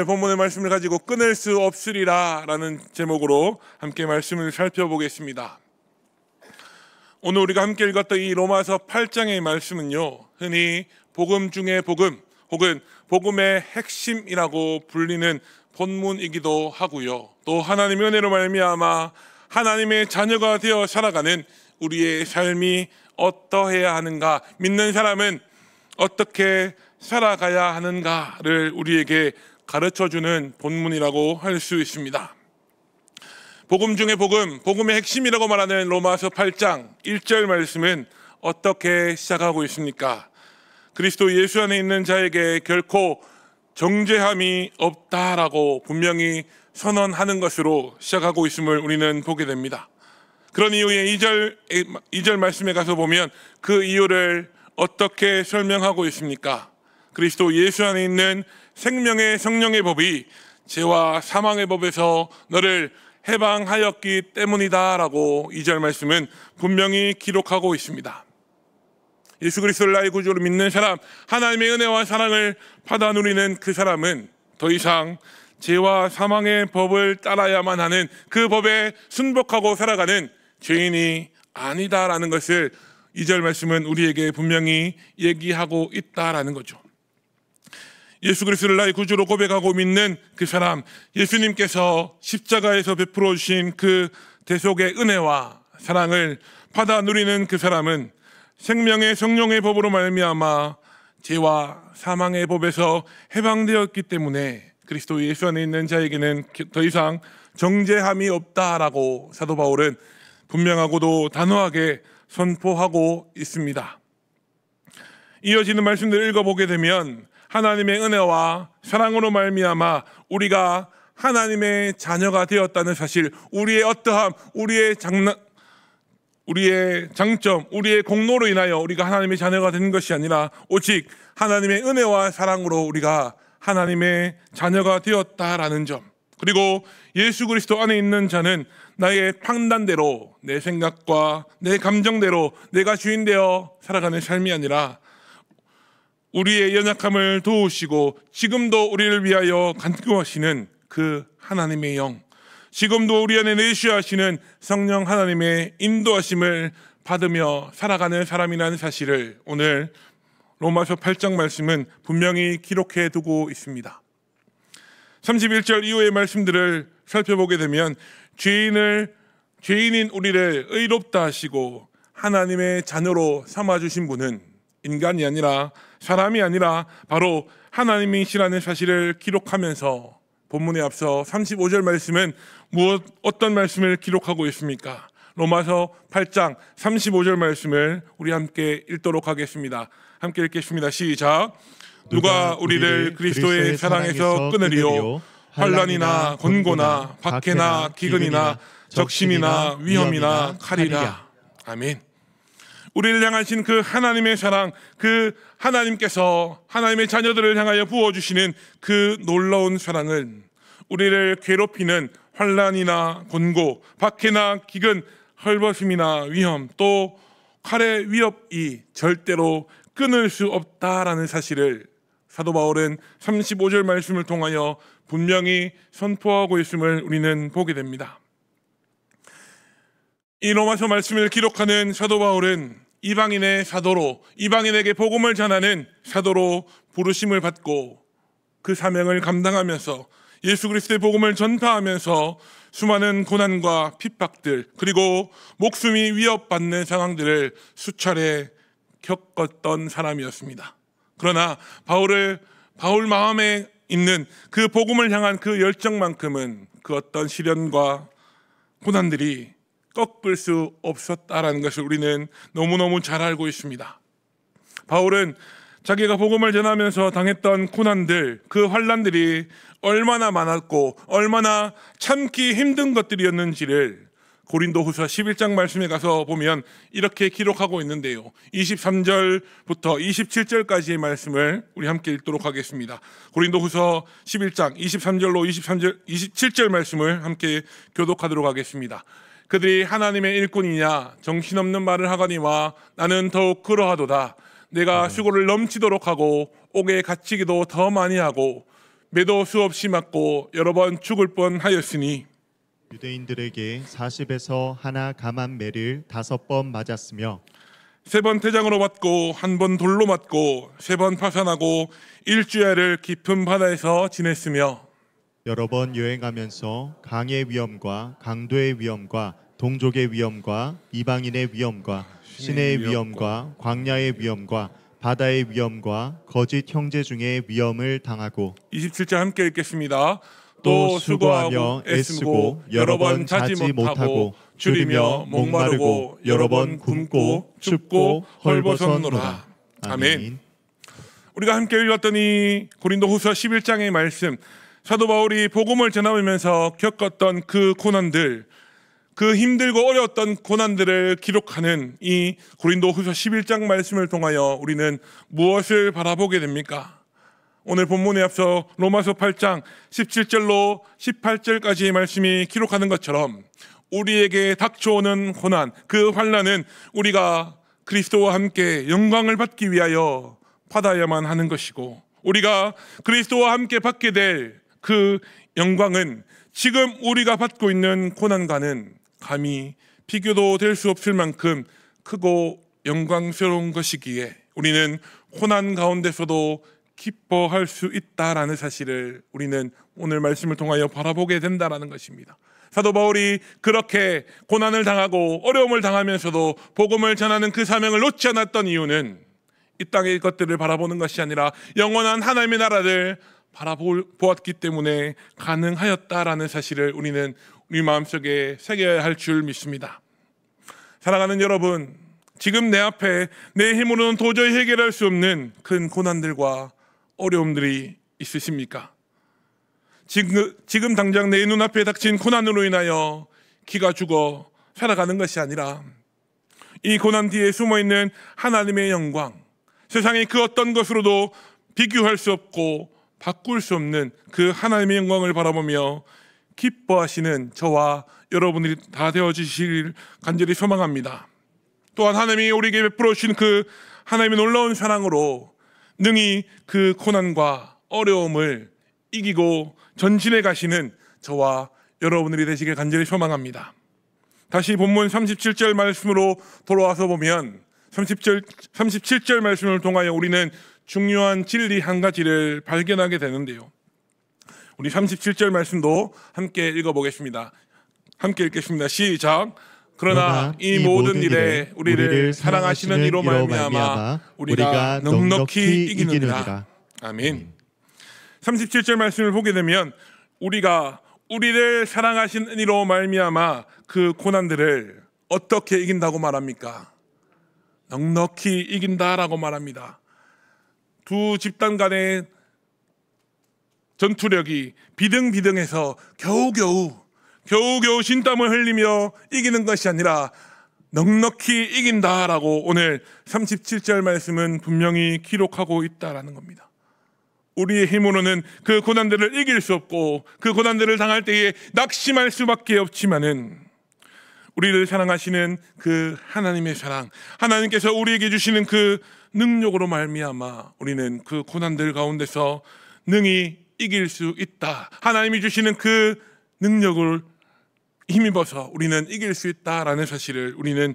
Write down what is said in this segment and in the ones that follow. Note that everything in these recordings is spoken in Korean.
본문의 말씀을 가지고 끊을 수 없으리라 라는 제목으로 함께 말씀을 살펴보겠습니다. 오늘 우리가 함께 읽었던 이 로마서 8장의 말씀은요, 흔히 복음 중의 복음 혹은 복음의 핵심이라고 불리는 본문이기도 하고요, 또 하나님의 은혜로 말미암아 하나님의 자녀가 되어 살아가는 우리의 삶이 어떠해야 하는가, 믿는 사람은 어떻게 살아가야 하는가를 우리에게 가르쳐주는 본문이라고 할 수 있습니다. 복음 중의 복음, 복음의 핵심이라고 말하는 로마서 8장 1절 말씀은 어떻게 시작하고 있습니까? 그리스도 예수 안에 있는 자에게 결코 정죄함이 없다라고 분명히 선언하는 것으로 시작하고 있음을 우리는 보게 됩니다. 그런 이후에 2절 말씀에 가서 보면 그 이유를 어떻게 설명하고 있습니까? 그리스도 예수 안에 있는 생명의 성령의 법이 죄와 사망의 법에서 너를 해방하였기 때문이다 라고 2절 말씀은 분명히 기록하고 있습니다. 예수 그리스도를 나의 구주로 믿는 사람, 하나님의 은혜와 사랑을 받아 누리는 그 사람은 더 이상 죄와 사망의 법을 따라야만 하는, 그 법에 순복하고 살아가는 죄인이 아니다라는 것을 2절 말씀은 우리에게 분명히 얘기하고 있다라는 거죠. 예수 그리스도를 나의 구주로 고백하고 믿는 그 사람, 예수님께서 십자가에서 베풀어 주신 그 대속의 은혜와 사랑을 받아 누리는 그 사람은 생명의 성령의 법으로 말미암아 죄와 사망의 법에서 해방되었기 때문에 그리스도 예수 안에 있는 자에게는 더 이상 정죄함이 없다라고 사도 바울은 분명하고도 단호하게 선포하고 있습니다. 이어지는 말씀들을 읽어보게 되면 하나님의 은혜와 사랑으로 말미암아 우리가 하나님의 자녀가 되었다는 사실, 우리의 어떠함, 우리의 장점, 우리의 공로로 인하여 우리가 하나님의 자녀가 된 것이 아니라 오직 하나님의 은혜와 사랑으로 우리가 하나님의 자녀가 되었다라는 점, 그리고 예수 그리스도 안에 있는 자는 나의 판단대로, 내 생각과 내 감정대로 내가 주인되어 살아가는 삶이 아니라 우리의 연약함을 도우시고 지금도 우리를 위하여 간구하시는 그 하나님의 영, 지금도 우리 안에 내주하시는 성령 하나님의 인도하심을 받으며 살아가는 사람이라는 사실을 오늘 로마서 8장 말씀은 분명히 기록해 두고 있습니다. 31절 이후의 말씀들을 살펴보게 되면 죄인인 우리를 의롭다 하시고 하나님의 자녀로 삼아주신 분은 인간이 아니라, 사람이 아니라 바로 하나님이시라는 사실을 기록하면서 본문에 앞서 35절 말씀은 어떤 말씀을 기록하고 있습니까? 로마서 8장 35절 말씀을 우리 함께 읽도록 하겠습니다. 함께 읽겠습니다. 시작. 누가 우리를 그리스도의 사랑에서 끊으리요? 환난이나 곤고나 박해나 기근이나 적신이나 위험이나 칼이라. 아멘. 우리를 향하신 그 하나님의 사랑, 그 하나님께서 하나님의 자녀들을 향하여 부어주시는 그 놀라운 사랑은 우리를 괴롭히는 환난이나 곤고, 박해나 기근, 헐벗음이나 위험, 또 칼의 위협이 절대로 끊을 수 없다라는 사실을 사도 바울은 35절 말씀을 통하여 분명히 선포하고 있음을 우리는 보게 됩니다. 이 로마서 말씀을 기록하는 사도 바울은 이방인의 사도로, 이방인에게 복음을 전하는 사도로 부르심을 받고 그 사명을 감당하면서 예수 그리스도의 복음을 전파하면서 수많은 고난과 핍박들, 그리고 목숨이 위협받는 상황들을 수차례 겪었던 사람이었습니다. 그러나 바울 마음에 있는 그 복음을 향한 그 열정만큼은 그 어떤 시련과 고난들이 꺾을 수 없었다라는 것을 우리는 너무너무 잘 알고 있습니다. 바울은 자기가 복음을 전하면서 당했던 고난들, 그 환난들이 얼마나 많았고 얼마나 참기 힘든 것들이었는지를 고린도후서 11장 말씀에 가서 보면 이렇게 기록하고 있는데요, 23절부터 27절까지의 말씀을 우리 함께 읽도록 하겠습니다. 고린도후서 11장 23절로 27절 말씀을 함께 교독하도록 하겠습니다. 그들이 하나님의 일꾼이냐 정신없는 말을 하거니와 나는 더욱 그러하도다. 내가 수고를 넘치도록 하고 옥에 갇히기도 더 많이 하고 매도 수없이 맞고 여러 번 죽을 뻔하였으니 유대인들에게 40에서 하나 감한 매를 5번 맞았으며 3번 태장으로 맞고 1번 돌로 맞고 3번 파산하고 일주일을 깊은 바다에서 지냈으며 여러 번 여행하면서 강의 위험과 강도의 위험과 동족의 위험과 이방인의 위험과 신의 위험과 광야의 위험과 바다의 위험과 거짓 형제 중의 위험을 당하고 27절 함께 읽겠습니다. 또 수고하며 애쓰고 여러 번 자지 못하고 줄이며 목마르고 여러 번 굶고 춥고 헐벗었노라. 아멘. 우리가 함께 읽었던 이 고린도후서 11장의 말씀, 사도 바울이 복음을 전하면서 겪었던 그 고난들, 그 힘들고 어려웠던 고난들을 기록하는 이 고린도후서 11장 말씀을 통하여 우리는 무엇을 바라보게 됩니까? 오늘 본문에 앞서 로마서 8장 17절로 18절까지의 말씀이 기록하는 것처럼 우리에게 닥쳐오는 고난, 그 환난은 우리가 그리스도와 함께 영광을 받기 위하여 받아야만 하는 것이고, 우리가 그리스도와 함께 받게 될 그 영광은 지금 우리가 받고 있는 고난과는 감히 비교도 될 수 없을 만큼 크고 영광스러운 것이기에 우리는 고난 가운데서도 기뻐할 수 있다라는 사실을 우리는 오늘 말씀을 통하여 바라보게 된다라는 것입니다. 사도 바울이 그렇게 고난을 당하고 어려움을 당하면서도 복음을 전하는 그 사명을 놓지 않았던 이유는 이 땅의 것들을 바라보는 것이 아니라 영원한 하나님의 나라를 바라보았기 때문에 가능하였다라는 사실을 우리는 우리 마음속에 새겨야 할 줄 믿습니다. 사랑하는 여러분, 지금 내 앞에 내 힘으로는 도저히 해결할 수 없는 큰 고난들과 어려움들이 있으십니까? 지금 당장 내 눈앞에 닥친 고난으로 인하여 기가 죽어 살아가는 것이 아니라 이 고난 뒤에 숨어있는 하나님의 영광, 세상의 그 어떤 것으로도 비교할 수 없고 바꿀 수 없는 그 하나님의 영광을 바라보며 기뻐하시는 저와 여러분들이 다 되어주시길 간절히 소망합니다. 또한 하나님이 우리에게 베풀어 주신 그 하나님의 놀라운 사랑으로 능히 그 고난과 어려움을 이기고 전진해 가시는 저와 여러분들이 되시길 간절히 소망합니다. 다시 본문 37절 말씀으로 돌아와서 보면 37절 말씀을 통하여 우리는 중요한 진리 한 가지를 발견하게 되는데요. 우리 37절 말씀도 함께 읽어보겠습니다. 함께 읽겠습니다. 시작. 그러나 이 모든 일에 우리를 사랑하시는 이로 말미암아 우리가 넉넉히 이기느니라. 아멘. 37절 말씀을 보게 되면 우리가 우리를 사랑하시는 이로 말미암아 그 고난들을 어떻게 이긴다고 말합니까? 넉넉히 이긴다라고 말합니다. 두 집단 간의 전투력이 비등비등해서 겨우겨우 진땀을 흘리며 이기는 것이 아니라 넉넉히 이긴다라고 오늘 37절 말씀은 분명히 기록하고 있다라는 겁니다. 우리의 힘으로는 그 고난들을 이길 수 없고 그 고난들을 당할 때에 낙심할 수밖에 없지만은 우리를 사랑하시는 그 하나님의 사랑, 하나님께서 우리에게 주시는 그 능력으로 말미암아 우리는 그 고난들 가운데서 능히 이길 수 있다. 하나님이 주시는 그 능력을 힘입어서 우리는 이길 수 있다라는 사실을 우리는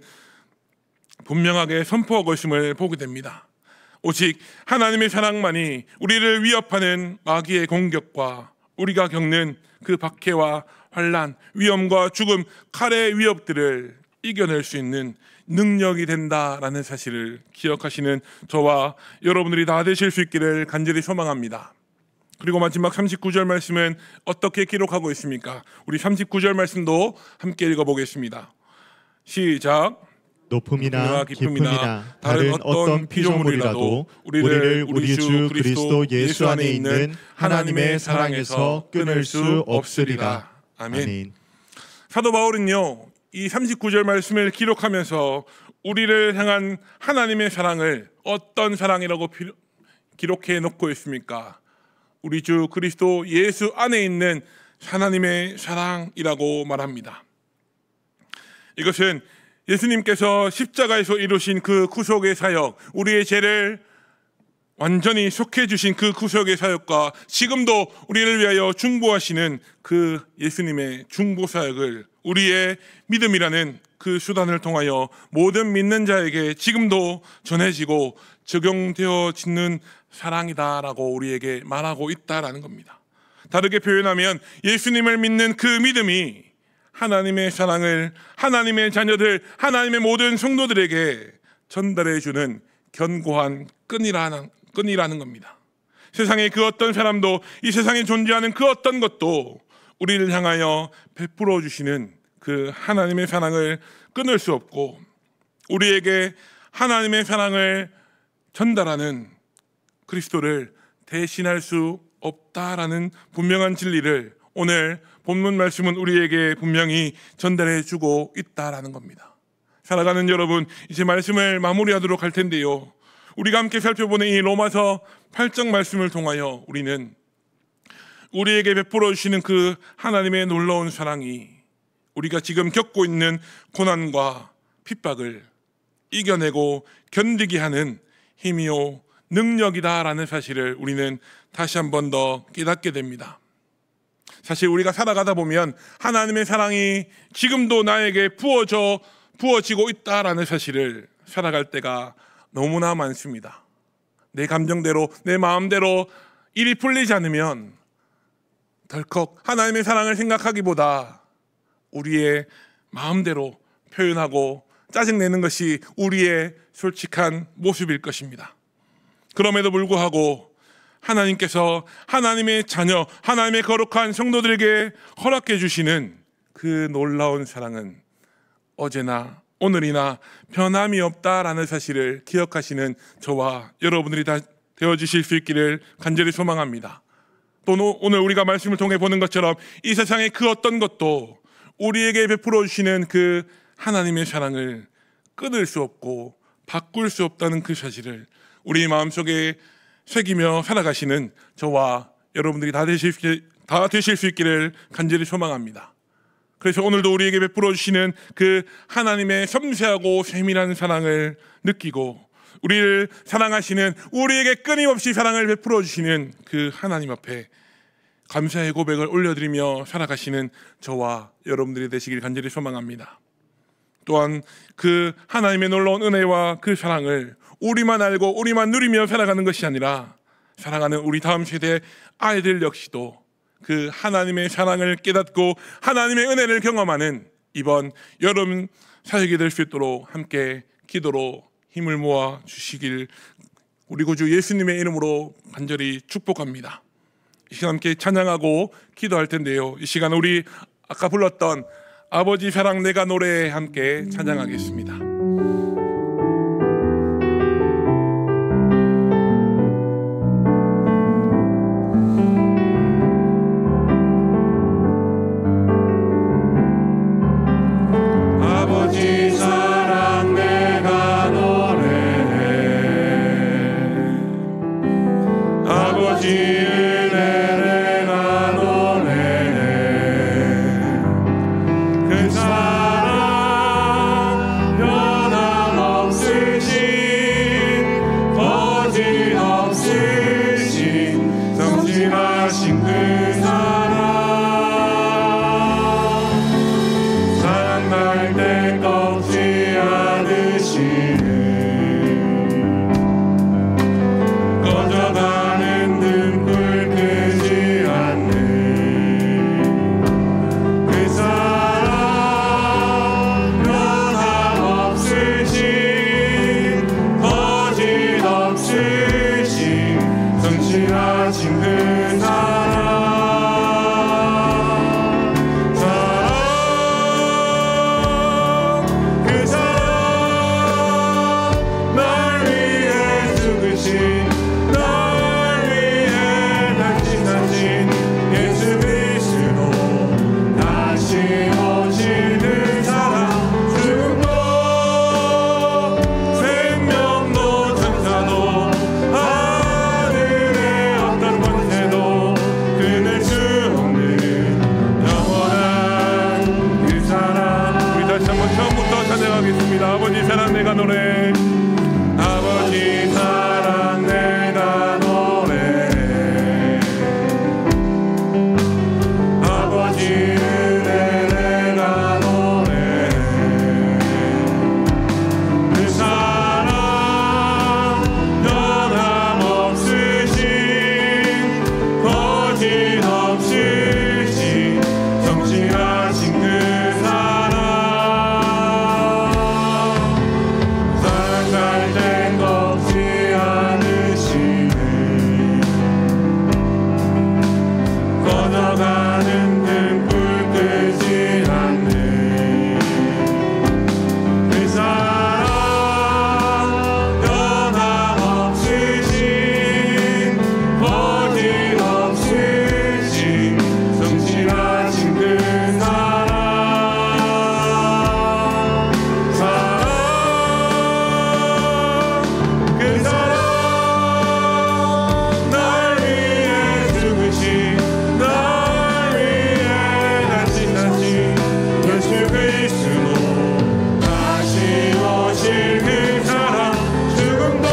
분명하게 선포하고 있음을 보게 됩니다. 오직 하나님의 사랑만이 우리를 위협하는 마귀의 공격과 우리가 겪는 그 박해와 환난, 위험과 죽음, 칼의 위협들을 이겨낼 수 있는 능력이 된다라는 사실을 기억하시는 저와 여러분들이 다 되실 수 있기를 간절히 소망합니다. 그리고 마지막 39절 말씀은 어떻게 기록하고 있습니까? 우리 39절 말씀도 함께 읽어보겠습니다. 시작. 높음이나 깊음이나 다른 어떤 피조물이라도 우리를 우리 주 그리스도 예수 안에 있는 하나님의 사랑에서 끊을 수 없으리라. 아멘. 사도 바울은요, 이 39절 말씀을 기록하면서 우리를 향한 하나님의 사랑을 어떤 사랑이라고 기록해 놓고 있습니까? 우리 주 그리스도 예수 안에 있는 하나님의 사랑이라고 말합니다. 이것은 예수님께서 십자가에서 이루신 그 구속의 사역, 우리의 죄를 완전히 속해 주신 그 구속의 사역과 지금도 우리를 위하여 중보하시는 그 예수님의 중보 사역을 우리의 믿음이라는 그 수단을 통하여 모든 믿는 자에게 지금도 전해지고 적용되어지는 사랑이다라고 우리에게 말하고 있다라는 겁니다. 다르게 표현하면 예수님을 믿는 그 믿음이 하나님의 사랑을 하나님의 자녀들, 하나님의 모든 성도들에게 전달해주는 견고한 끈이라는 겁니다. 세상의 그 어떤 사람도, 이 세상에 존재하는 그 어떤 것도 우리를 향하여 베풀어 주시는 그 하나님의 사랑을 끊을 수 없고, 우리에게 하나님의 사랑을 전달하는 그리스도를 대신할 수 없다라는 분명한 진리를 오늘 본문 말씀은 우리에게 분명히 전달해 주고 있다라는 겁니다. 살아가는 여러분, 이제 말씀을 마무리하도록 할 텐데요, 우리가 함께 살펴보는 이 로마서 8장 말씀을 통하여 우리는 우리에게 베풀어 주시는 그 하나님의 놀라운 사랑이 우리가 지금 겪고 있는 고난과 핍박을 이겨내고 견디게 하는 힘이요 능력이다라는 사실을 우리는 다시 한 번 더 깨닫게 됩니다. 사실 우리가 살아가다 보면 하나님의 사랑이 지금도 나에게 부어지고 있다라는 사실을 살아갈 때가 너무나 많습니다. 내 감정대로, 내 마음대로 일이 풀리지 않으면 덜컥 하나님의 사랑을 생각하기보다 우리의 마음대로 표현하고 짜증내는 것이 우리의 솔직한 모습일 것입니다. 그럼에도 불구하고 하나님께서 하나님의 자녀, 하나님의 거룩한 성도들에게 허락해 주시는 그 놀라운 사랑은 어제나 오늘이나 변함이 없다라는 사실을 기억하시는 저와 여러분들이 다 되어주실 수 있기를 간절히 소망합니다. 또 오늘 우리가 말씀을 통해 보는 것처럼 이 세상의 그 어떤 것도 우리에게 베풀어 주시는 그 하나님의 사랑을 끊을 수 없고 바꿀 수 없다는 그 사실을 우리 마음속에 새기며 살아가시는 저와 여러분들이 다 되실 수 있기를 간절히 소망합니다. 그래서 오늘도 우리에게 베풀어 주시는 그 하나님의 섬세하고 세밀한 사랑을 느끼고 우리를 사랑하시는, 우리에게 끊임없이 사랑을 베풀어 주시는 그 하나님 앞에 감사의 고백을 올려드리며 살아가시는 저와 여러분들이 되시길 간절히 소망합니다. 또한 그 하나님의 놀라운 은혜와 그 사랑을 우리만 알고 우리만 누리며 살아가는 것이 아니라 살아가는 우리 다음 세대 아이들 역시도 그 하나님의 사랑을 깨닫고 하나님의 은혜를 경험하는 이번 여름 사역이 될 수 있도록 함께 기도로 힘을 모아 주시길 우리 구주 예수님의 이름으로 간절히 축복합니다. 이 시간 함께 찬양하고 기도할 텐데요, 이 시간 우리 아까 불렀던 아버지 사랑 내가 노래에 함께 찬양하겠습니다. 그 사랑 없으신 성실하신 그 사랑 사랑할 땐 없지 않으시네 꺼져가는 등불 끄지 않네 그 사랑 변함없으신 거짓없으신 성실하신 그 사랑 그 사랑 날 위해 죽으신 날 위해 다시 예수 그리스도 다시 오실 그 사랑 죽음도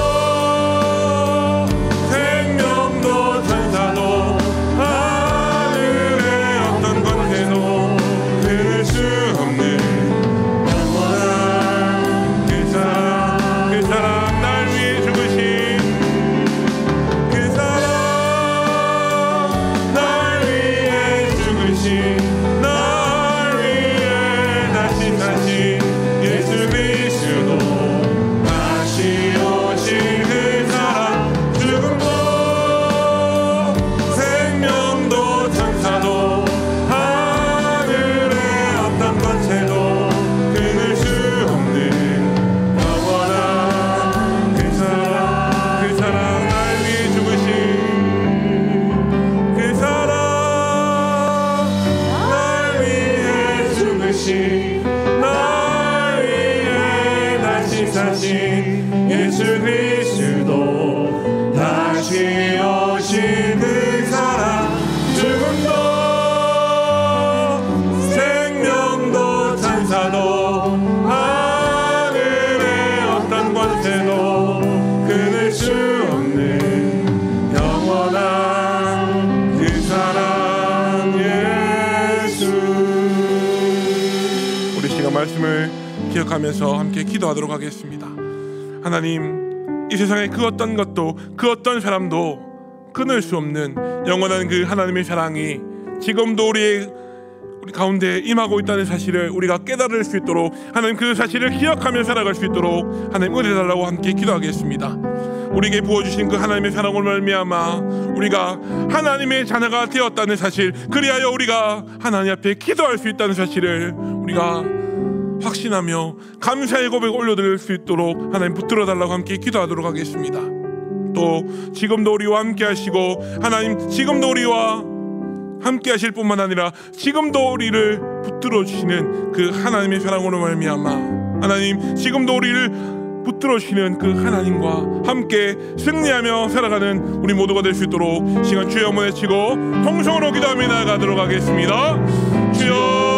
생명도 천사도 하늘의 어떤 권세도 끊을 수 없는 영원한 그 사랑 날 위해 죽으신 그 사랑 날 위해 죽으신 날 위해 다시 예수 그리스도 다시 오실 그 사랑 죽음도 생명도 천사도 하늘의 어떤 권세도 끊을 수 없는 영원한 그 사랑 날 위해 죽으신 그 사랑 날 위해 죽으신 날 위해 다시 사신 예수 그리스도 다시 오신 그 사랑 죽음도 생명도 천사도 하늘의 어떤 권세도 끊을 수 없는 영원한 그 사랑 예수 우리 시간 말씀을 기억하면서 함께 기도하도록 하겠습니다. 하나님 이 세상의 그 어떤 것도 그 어떤 사람도 끊을 수 없는 영원한 그 하나님의 사랑이 지금도 우리 가운데 임하고 있다는 사실을 우리가 깨달을 수 있도록 하나님 그 사실을 기억하며 살아갈 수 있도록 하나님 은혜 달라고 함께 기도하겠습니다. 우리에게 부어주신 그 하나님의 사랑으로 말미암아 우리가 하나님의 자녀가 되었다는 사실 그리하여 우리가 하나님 앞에 기도할 수 있다는 사실을 우리가 확신하며 감사의 고백 올려드릴 수 있도록 하나님 붙들어 달라고 함께 기도하도록 하겠습니다. 또 지금도 우리와 함께 하시고 하나님 지금도 우리와 함께 하실 뿐만 아니라 지금도 우리를 붙들어 주시는 그 하나님의 사랑으로 말미암아 하나님 지금도 우리를 붙들어 주시는 그 하나님과 함께 승리하며 살아가는 우리 모두가 될 수 있도록 시간 주여 한번 외치고 통성으로 기도하며 나아가도록 하겠습니다. 주여